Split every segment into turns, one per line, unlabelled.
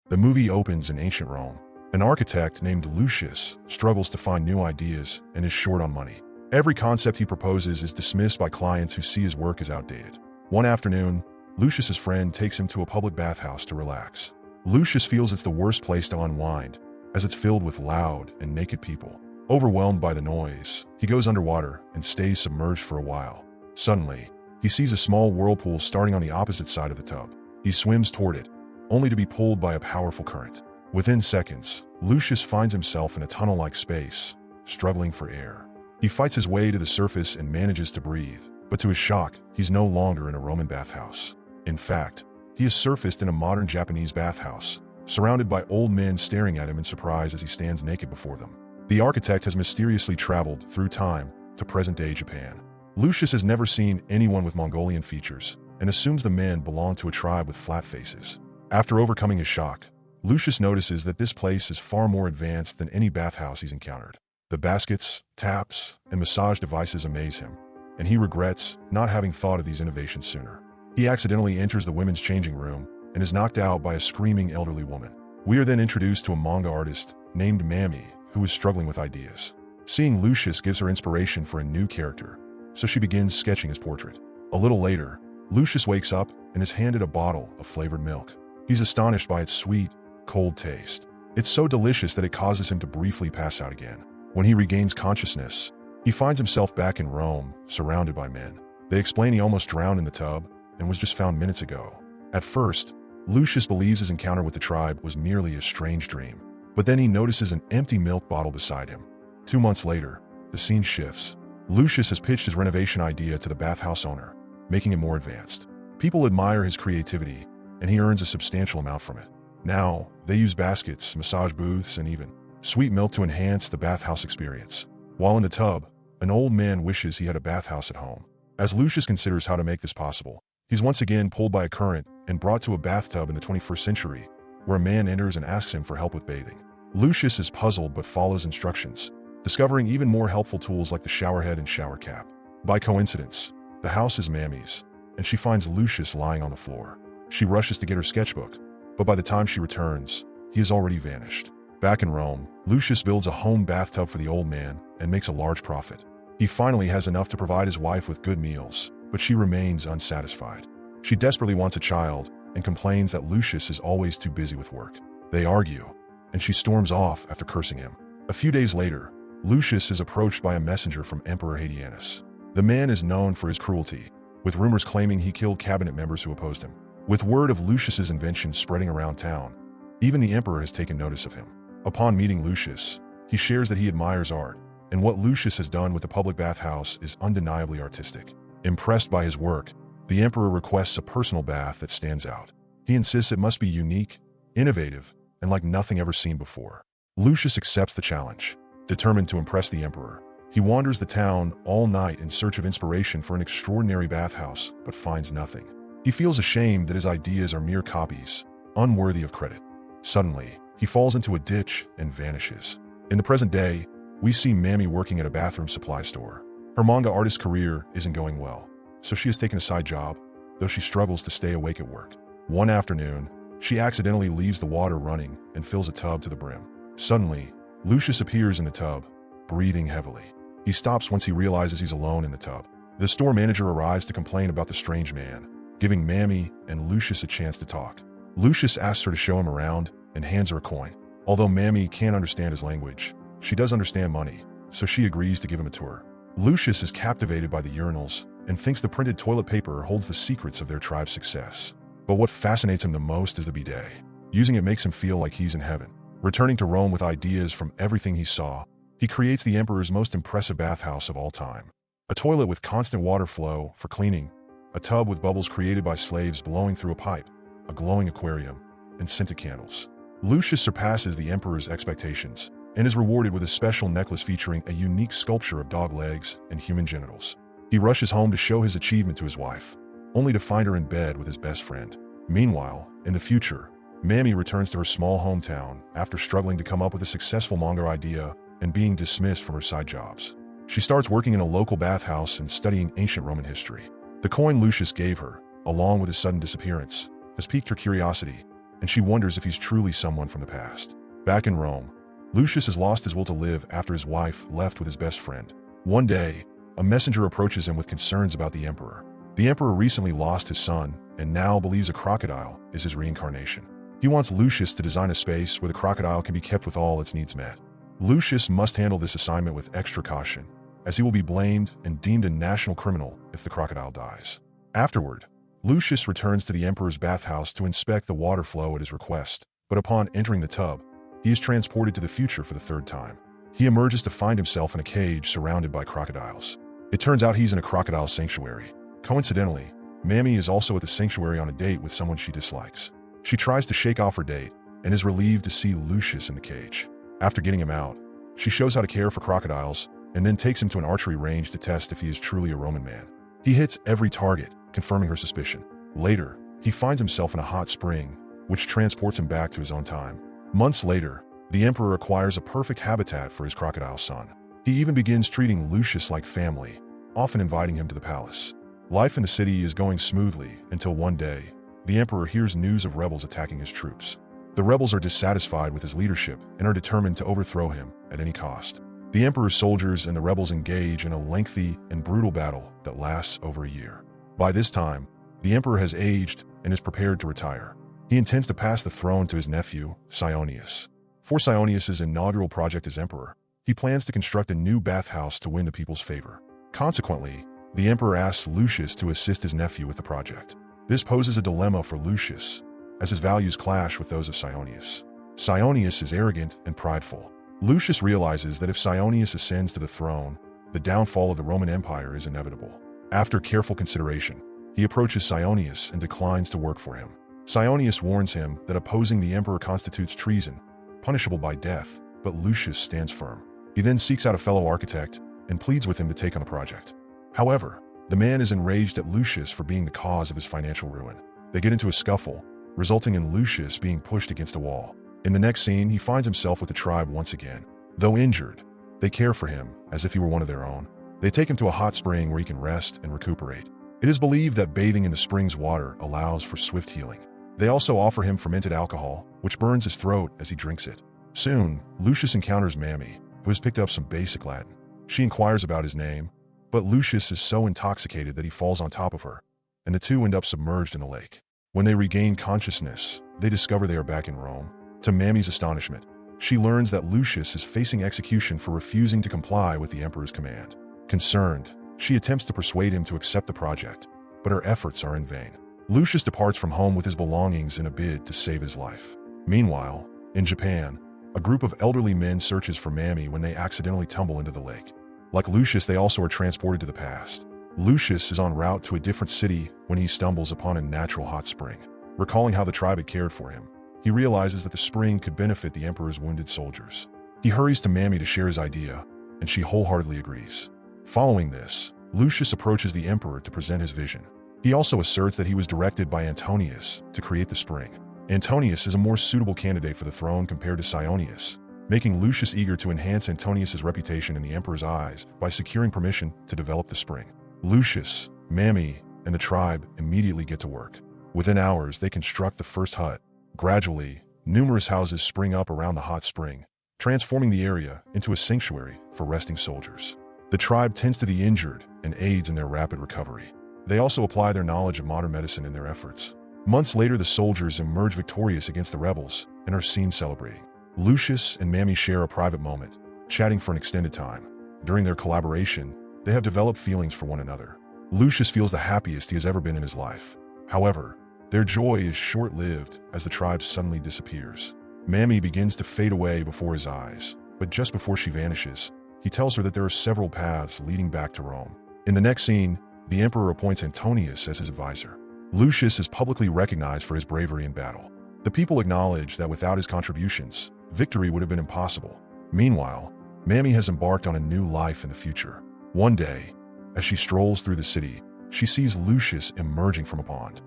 The movie opens in ancient Rome. An architect named Lucius struggles to find new ideas and is short on money. Every concept he proposes is dismissed by clients who see his work as outdated. One afternoon, Lucius's friend takes him to a public bathhouse to relax. Lucius feels it's the worst place to unwind, as it's filled with loud and naked people. Overwhelmed by the noise, he goes underwater and stays submerged for a while. Suddenly, he sees a small whirlpool starting on the opposite side of the tub. He swims toward it, only to be pulled by a powerful current. Within seconds, Lucius finds himself in a tunnel-like space, struggling for air. He fights his way to the surface and manages to breathe, but to his shock, he's no longer in a Roman bathhouse. In fact, he has surfaced in a modern Japanese bathhouse, surrounded by old men staring at him in surprise as he stands naked before them. The architect has mysteriously traveled through time to present-day Japan. Lucius has never seen anyone with Mongolian features and assumes the men belong to a tribe with flat faces. After overcoming his shock, Lucius notices that this place is far more advanced than any bathhouse he's encountered. The baskets, taps, and massage devices amaze him, and he regrets not having thought of these innovations sooner. He accidentally enters the women's changing room and is knocked out by a screaming elderly woman. We are then introduced to a manga artist named Mami, who is struggling with ideas. Seeing Lucius gives her inspiration for a new character, so she begins sketching his portrait. A little later, Lucius wakes up and is handed a bottle of flavored milk. He's astonished by its sweet, cold taste. It's so delicious that it causes him to briefly pass out again. When he regains consciousness, he finds himself back in Rome, surrounded by men. They explain he almost drowned in the tub and was just found minutes ago. At first, Lucius believes his encounter with the tribe was merely a strange dream, but then he notices an empty milk bottle beside him. 2 months later, the scene shifts. Lucius has pitched his renovation idea to the bathhouse owner, making it more advanced. People admire his creativity, and he earns a substantial amount from it. Now, they use baskets, massage booths, and even sweet milk to enhance the bathhouse experience. While in the tub, an old man wishes he had a bathhouse at home. As Lucius considers how to make this possible, he's once again pulled by a current and brought to a bathtub in the 21st century, where a man enters and asks him for help with bathing. Lucius is puzzled but follows instructions, discovering even more helpful tools like the shower head and shower cap. By coincidence, the house is Mami's, and she finds Lucius lying on the floor. She rushes to get her sketchbook, but by the time she returns, he has already vanished. Back in Rome, Lucius builds a home bathtub for the old man and makes a large profit. He finally has enough to provide his wife with good meals, but she remains unsatisfied. She desperately wants a child and complains that Lucius is always too busy with work. They argue, and she storms off after cursing him. A few days later, Lucius is approached by a messenger from Emperor Hadrianus. The man is known for his cruelty, with rumors claiming he killed cabinet members who opposed him. With word of Lucius's invention spreading around town, even the emperor has taken notice of him. Upon meeting Lucius, he shares that he admires art, and what Lucius has done with the public bathhouse is undeniably artistic. Impressed by his work, the emperor requests a personal bath that stands out. He insists it must be unique, innovative, and like nothing ever seen before. Lucius accepts the challenge. Determined to impress the emperor, he wanders the town all night in search of inspiration for an extraordinary bathhouse, but finds nothing. He feels ashamed that his ideas are mere copies, unworthy of credit. Suddenly, he falls into a ditch and vanishes. In the present day, we see Mami working at a bathroom supply store. Her manga artist career isn't going well, so she has taken a side job, though she struggles to stay awake at work. One afternoon, she accidentally leaves the water running and fills a tub to the brim. Suddenly, Lucius appears in the tub, breathing heavily. He stops once he realizes he's alone in the tub. The store manager arrives to complain about the strange man, giving Mami and Lucius a chance to talk. Lucius asks her to show him around and hands her a coin. Although Mami can't understand his language, she does understand money, so she agrees to give him a tour. Lucius is captivated by the urinals and thinks the printed toilet paper holds the secrets of their tribe's success. But what fascinates him the most is the bidet. Using it makes him feel like he's in heaven. Returning to Rome with ideas from everything he saw, he creates the emperor's most impressive bathhouse of all time. A toilet with constant water flow for cleaning, a tub with bubbles created by slaves blowing through a pipe, a glowing aquarium, and scented candles. Lucius surpasses the emperor's expectations and is rewarded with a special necklace featuring a unique sculpture of dog legs and human genitals. He rushes home to show his achievement to his wife, only to find her in bed with his best friend. Meanwhile, in the future, Mami returns to her small hometown after struggling to come up with a successful manga idea and being dismissed from her side jobs. She starts working in a local bathhouse and studying ancient Roman history. The coin Lucius gave her, along with his sudden disappearance, has piqued her curiosity, and she wonders if he's truly someone from the past. Back in Rome, Lucius has lost his will to live after his wife left with his best friend. One day, a messenger approaches him with concerns about the emperor. The emperor recently lost his son and now believes a crocodile is his reincarnation. He wants Lucius to design a space where the crocodile can be kept with all its needs met. Lucius must handle this assignment with extra caution, as he will be blamed and deemed a national criminal if the crocodile dies. Afterward, Lucius returns to the emperor's bathhouse to inspect the water flow at his request, but upon entering the tub, he is transported to the future for the third time. He emerges to find himself in a cage surrounded by crocodiles. It turns out he's in a crocodile sanctuary. Coincidentally, Mammy is also at the sanctuary on a date with someone she dislikes. She tries to shake off her date and is relieved to see Lucius in the cage. After getting him out, she shows how to care for crocodiles and then takes him to an archery range to test if he is truly a Roman man. He hits every target, confirming her suspicion. Later, he finds himself in a hot spring, which transports him back to his own time. Months later, the emperor acquires a perfect habitat for his crocodile son. He even begins treating Lucius like family, often inviting him to the palace. Life in the city is going smoothly until one day, the emperor hears news of rebels attacking his troops. The rebels are dissatisfied with his leadership and are determined to overthrow him at any cost. The emperor's soldiers and the rebels engage in a lengthy and brutal battle that lasts over a year. By this time, the emperor has aged and is prepared to retire. He intends to pass the throne to his nephew, Sionius. For Sionius's inaugural project as emperor, he plans to construct a new bathhouse to win the people's favor. Consequently, the emperor asks Lucius to assist his nephew with the project. This poses a dilemma for Lucius, as his values clash with those of Sionius. Sionius is arrogant and prideful. Lucius realizes that if Sionius ascends to the throne, the downfall of the Roman Empire is inevitable. After careful consideration, he approaches Sionius and declines to work for him. Sionius warns him that opposing the emperor constitutes treason, punishable by death, but Lucius stands firm. He then seeks out a fellow architect and pleads with him to take on the project. However, the man is enraged at Lucius for being the cause of his financial ruin. They get into a scuffle, resulting in Lucius being pushed against a wall. In the next scene, he finds himself with the tribe once again. Though injured, they care for him as if he were one of their own. They take him to a hot spring where he can rest and recuperate. It is believed that bathing in the spring's water allows for swift healing. They also offer him fermented alcohol, which burns his throat as he drinks it. Soon, Lucius encounters Mammy, who has picked up some basic Latin. She inquires about his name, but Lucius is so intoxicated that he falls on top of her, and the two end up submerged in a lake. When they regain consciousness, they discover they are back in Rome. To Mammy's astonishment, she learns that Lucius is facing execution for refusing to comply with the emperor's command. Concerned, she attempts to persuade him to accept the project, but her efforts are in vain. Lucius departs from home with his belongings in a bid to save his life. Meanwhile, in Japan, a group of elderly men searches for Mammy when they accidentally tumble into the lake. Like Lucius, they also are transported to the past. Lucius is en route to a different city when he stumbles upon a natural hot spring. Recalling how the tribe had cared for him, he realizes that the spring could benefit the emperor's wounded soldiers. He hurries to Mammy to share his idea, and she wholeheartedly agrees. Following this, Lucius approaches the emperor to present his vision. He also asserts that he was directed by Antonius to create the spring. Antonius is a more suitable candidate for the throne compared to Sionius, making Lucius eager to enhance Antonius's reputation in the emperor's eyes by securing permission to develop the spring. Lucius, Mammy, and the tribe immediately get to work. Within hours, they construct the first hut. Gradually, numerous houses spring up around the hot spring, transforming the area into a sanctuary for resting soldiers. The tribe tends to the injured and aids in their rapid recovery. They also apply their knowledge of modern medicine in their efforts. Months later, the soldiers emerge victorious against the rebels and are seen celebrating. Lucius and Mammy share a private moment, chatting for an extended time. During their collaboration, they have developed feelings for one another. Lucius feels the happiest he has ever been in his life. However, their joy is short-lived as the tribe suddenly disappears. Mammy begins to fade away before his eyes, but just before she vanishes, he tells her that there are several paths leading back to Rome. In the next scene, the emperor appoints Antonius as his advisor. Lucius is publicly recognized for his bravery in battle. The people acknowledge that without his contributions, victory would have been impossible. Meanwhile, Mammy has embarked on a new life in the future. One day, as she strolls through the city, she sees Lucius emerging from a pond.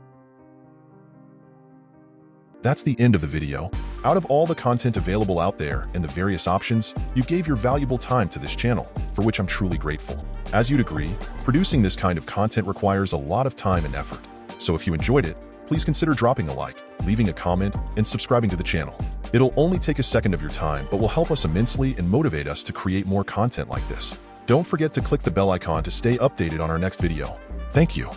That's the end of the video. Out of all the content available out there and the various options, you gave your valuable time to this channel, for which I'm truly grateful. As you'd agree, producing this kind of content requires a lot of time and effort. So if you enjoyed it, please please consider dropping a like, leaving a comment, and subscribing to the channel. It'll only take a second of your time, but will help us immensely and motivate us to create more content like this. Don't forget to click the bell icon to stay updated on our next video. Thank you.